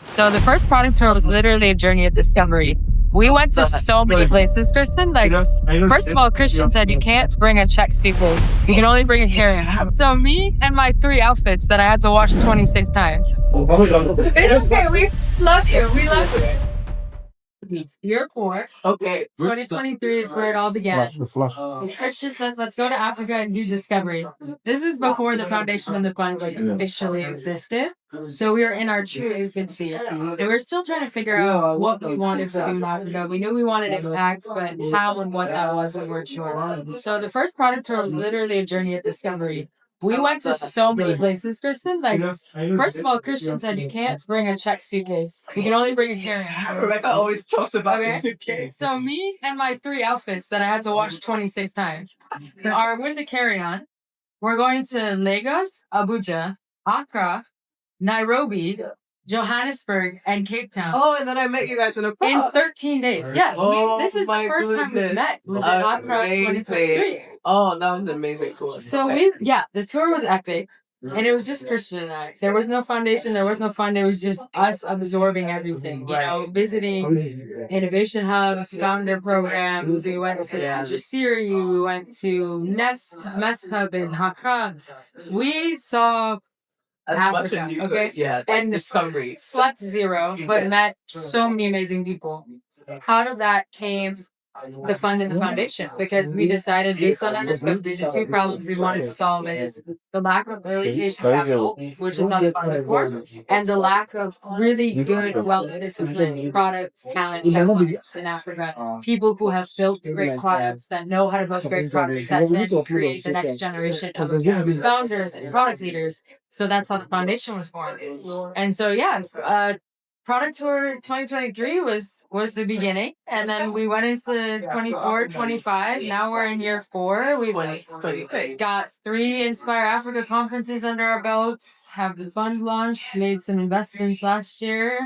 So the first product tour was literally a journey of discovery. We went to so many places, Kristin. Like, first of all, Christian said you can't bring a check suitcase. You can only bring a carry-on. So me and my 3 outfits that I had to wash 26 times. It's okay. We love you. We love you. Year 4. Okay. 2023 is where it all began. Christian says, let's go to Africa and do discovery. This is before the foundation and the fund officially existed. So we were in our true infancy. And we were still trying to figure out what we wanted to do in Africa. We knew we wanted impact, but how and what that was, we weren't sure. So the first product tour was literally a journey of discovery. We went to so many places, Kristin. Like, first of all, Christian said you can't bring a check suitcase. You can only bring a carry-on. Rebecca always talks about the suitcase. So me and my 3 outfits that I had to wash 26 times are with a carry-on. We're going to Lagos, Abuja, Accra, Nairobi, Johannesburg, and Cape Town. Oh, and then I met you guys in a pub. In 13 days. Yes. This is the first time we met. It was in Accra 2023. Oh, that was amazing. Cool. So the tour was epic. And it was just Christian and I. There was no foundation. There was no fund. It was just us absorbing everything. You know, visiting innovation hubs, founder programs. We went to Jasiri. We went to Mess Hub in Accra. We saw as Africa, much as you could, and discovery. Slept zero, but met so many amazing people. Out of that came the fund and the foundation, because we decided, based on our discovery, the 2 problems we wanted to solve is the lack of early patient capital, which is not the fund is for, and the lack of really good, well-disciplined products, talent, pipelines in Africa. People who have built great products, that know how to build great products, that then create the next generation of founders and product leaders. So that's how the foundation was born. And so, product tour 2023 was the beginning, and then we went into 24, 25. Now we're in year 4. We've got 3 Inspire Africa conferences under our belts, have the fund launched, made some investments last year.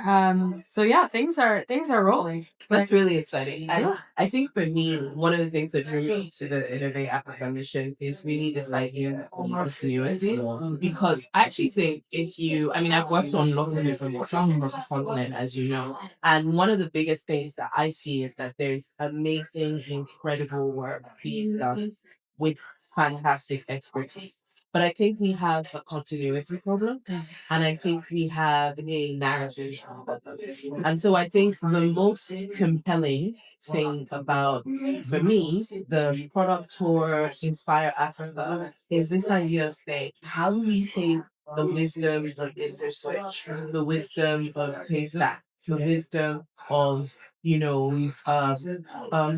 Things are rolling. That's really exciting. And I think for me, one of the things that drew me to the Innovate Africa Foundation is really this idea of continuity. Because I actually think I've worked on lots of different workshops across the continent, as you know. And one of the biggest things that I see is that there's amazing, incredible work being done with fantastic expertise. But I think we have a continuity problem, and I think we have a narrative problem. And so I think the most compelling thing about, for me, the product tour Inspire Africa is this idea of saying, how do we take the wisdom of interswitch, the wisdom of taste back, the wisdom of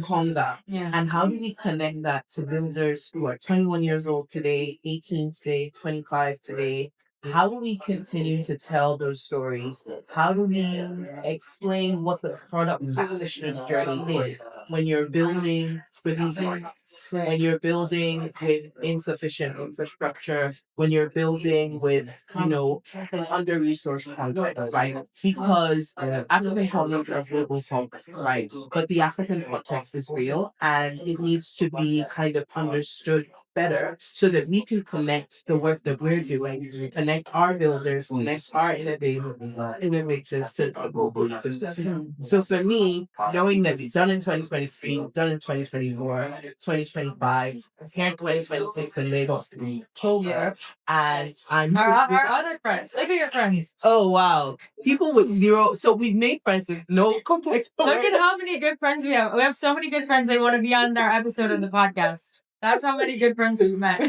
Honda, and how do we connect that to builders who are 21 years old today, 18 today, 25 today? How do we continue to tell those stories? How do we explain what the product acquisition journey is when you're building for these markets, when you're building with insufficient infrastructure, when you're building with, an under-resourced context, right? Because African problems are global context, right? But the African context is real, and it needs to be kind of understood better so that we can connect the work that we're doing, connect our builders, connect our innovators to the global ecosystem. So for me, knowing that we've done in 2023, done in 2024, 2025, here in 2026 in Lagos in October, and our other friends. Look at your friends. Oh wow. People with zero, so we've made friends with no context. Look at how many good friends we have. We have so many good friends, they want to be on our episode of the podcast. That's how many good friends we've met.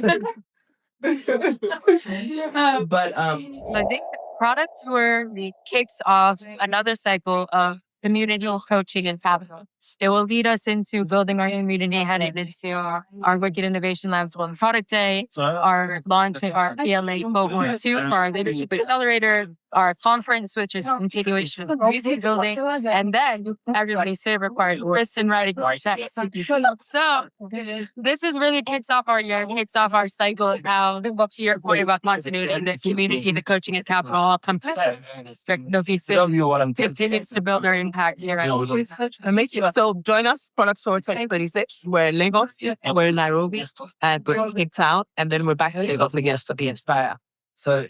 I think product tour kicks off another cycle of community coaching and capital. It will lead us into building our community, heading into our Wicked Innovation Labs World Product Day, our launch of our PLA Cohort 2 for our Leadership Accelerator, our conference, which is continuation of community building, and then everybody's favorite part, Kristin writing checks. So this is really kicks off our year, kicks off our cycle of how, to your point about continuity, the community, the coaching, and capital all come together. Continues to build our impact here. Amazing. So join us, Product Tour 2026. We're in Lagos, we're in Nairobi, and we're in Cape Town, and then we're back in Lagos again for the Inspire. So.